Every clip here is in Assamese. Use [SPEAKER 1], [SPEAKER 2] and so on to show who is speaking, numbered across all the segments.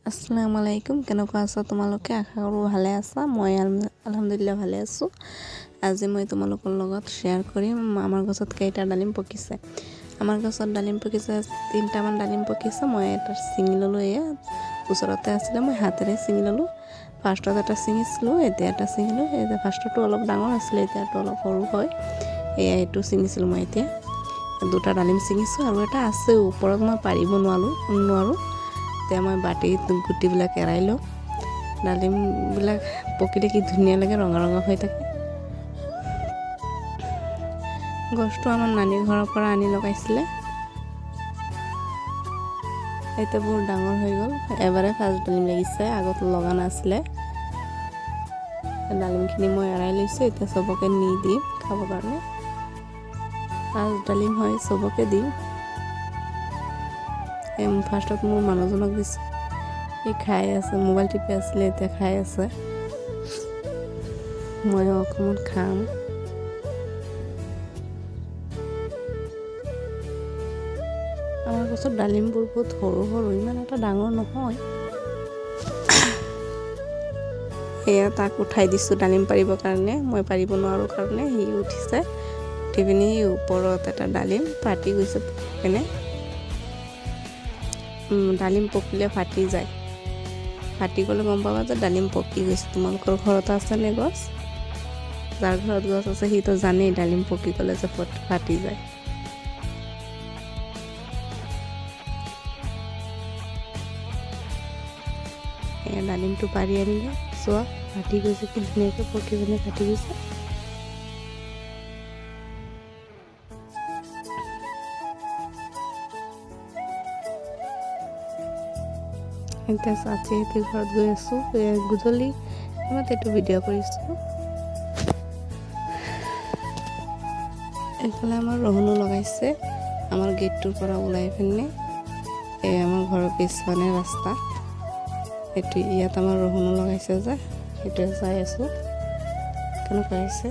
[SPEAKER 1] আসসালামু আলাইকুম, কেনেকুৱা আছা তোমালোকে? আশা কৰোঁ ভালে আছা। মই আলহামদুলিল্লাহ ভালে আছোঁ। আজি মই তোমালোকৰ লগত শ্বেয়াৰ কৰিম আমাৰ গছত কেইটা ডালিম পকিছে। আমাৰ গছত ডালিম পকিছে 3টামান ডালিম পকিছে। মই এটা ছিঙি ল'লোঁ, এয়া ওচৰতে আছিলে, মই হাতেৰে ছিঙি ল'লোঁ। ফাৰ্ষ্টত এটা ছিঙিছিলোঁ, এতিয়া এটা ছিঙিলোঁ। এতিয়া ফাৰ্ষ্টটো অলপ ডাঙৰ আছিলে, এতিয়াটো অলপ সৰু হয়। এইটো ছিঙিছিলোঁ মই। এতিয়া 2টা ডালিম ছিঙিছোঁ আৰু এটা আছে ওপৰত, মই পাৰিব নোৱাৰোঁ। এতিয়া মই বাটিত গুটিবিলাক এৰাই লওঁ। ডালিমবিলাক পকিলে কি ধুনীয়া লাগে, ৰঙা ৰঙা হৈ থাকে। গছটো আমাৰ নানীৰ ঘৰৰ পৰা আনি লগাইছিলে, এতিয়া বহুত ডাঙৰ হৈ গ'ল। এবাৰে ফাৰ্ষ্ট ডালিম লাগিছে, আগত লগা নাছিলে। ডালিমখিনি মই এৰাই লৈছোঁ, এতিয়া চবকে নি দিম খাবৰ কাৰণে। ফাৰ্ষ্ট ডালিম হয়, চবকে দিম। ফাৰ্ষ্টত মোৰ মানুহজনক দিছোঁ, সি খাই আছে, মোবাইল টিপি আছিলে, এতিয়া খাই আছে। মই অকণমান খাম। আমাৰ গছত ডালিমবোৰ বহুত সৰু সৰু, ইমান এটা ডাঙৰ নহয়। সেয়া তাক উঠাই দিছোঁ ডালিম পাৰিবৰ কাৰণে, মই পাৰিব নোৱাৰোঁ কাৰণে সি উঠিছে। উঠি পিনি ওপৰত এটা ডালিম ফাটি গৈছে পিনে। ডালিম পকিলে ফাটি যায়, ফাটি গ'লে গম পাবা যে ডালিম পকি গৈছে। তোমালোকৰ ঘৰত আছেনে গছ? যাৰ ঘৰত গছ আছে সিটো জানেই ডালিম পকি গ'লে যে ফাটি যায়। ডালিমটো পাৰি আনিলে, চোৱা ফাটি গৈছে, কি ধুনীয়াকৈ পকি পিনে ফাটি গৈছে। এতিয়া চাচি ঘৰত গৈ আছোঁ, গধূলি সময়ত এইটো ভিডিঅ' কৰিছোঁ। এইফালে আমাৰ ৰহুনো লগাইছে, আমাৰ গেটটোৰ পৰা ওলাই পিনে। আমাৰ ঘৰৰ পিছফালে ৰাস্তা, সেইটো ইয়াত আমাৰ ৰহুনো লগাইছে যে, সেইটোৱে চাই আছোঁ কেনেকুৱা হৈছে।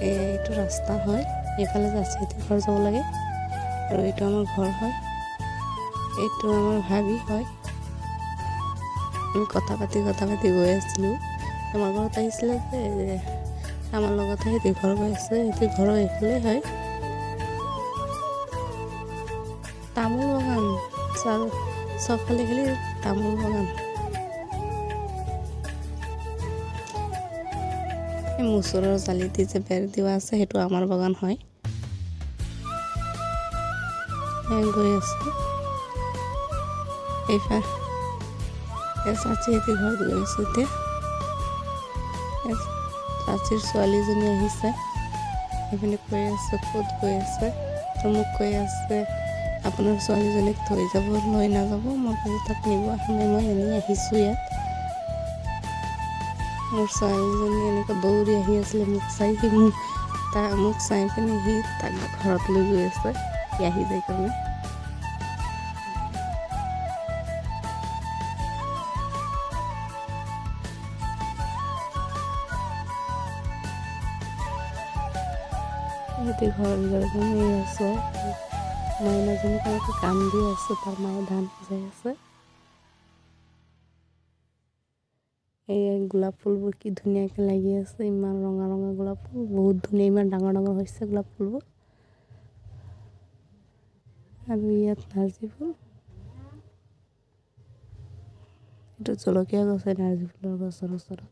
[SPEAKER 1] এইটো ৰাস্তা হয়, এইফালে চাচি ঘৰ যাব লাগে, আৰু এইটো আমাৰ ঘৰ হয়। এইটো আমাৰ ভাবি হয়। আমি কথা পাতি গৈ আছিলোঁ। আমাৰ ঘৰত আহিছিলে যে, আমাৰ লগতে সিহঁতি ঘৰ গৈ আছে। সিহঁতি ঘৰৰ এইফালে হয়। তামোল বাগান, চবফালে খালি তামোল বাগান। এই মুচৰৰ জালিটি যে বেৰ দিয়া আছে, সেইটো আমাৰ বাগান হয়। গৈ আছোঁ এইফালে, চাচি ঘৰত গৈ আছোঁ। এতিয়া চাচিৰ ছোৱালীজনী আহিছে, সেইখিনি কৈ আছে ক'ত গৈ আছে, তো মোক কৈ আছে আপোনাৰ ছোৱালীজনীক থৈ যাব, লৈ নাযাব। মই কৈছোঁ তাক নিব অহা নাই, মই এনেই আহিছোঁ ইয়াত। মোৰ ছোৱালীজনী এনেকৈ দৌৰি আহি আছিলে, মোক চাই পিনে সি তাক ঘৰত লৈ গৈ আছে, সি আহি যায় কাৰণে। সিহঁতে ঘৰৰ ভিতৰত সোমাই আছে, মাইনাজনী কেনেকৈ কান্দি আছে, তাৰ মায়ে ধান সিজাই আছে। এই গোলাপ ফুলবোৰ কি ধুনীয়াকৈ লাগি আছে, ইমান ৰঙা ৰঙা গোলাপ ফুল, বহুত ধুনীয়া, ইমান ডাঙৰ ডাঙৰ হৈছে গোলাপ ফুলবোৰ। আৰু ইয়াত নাৰ্জী ফুল, এইটো জলকীয়া গছ, নাৰ্জী ফুলৰ গছৰ ওচৰত।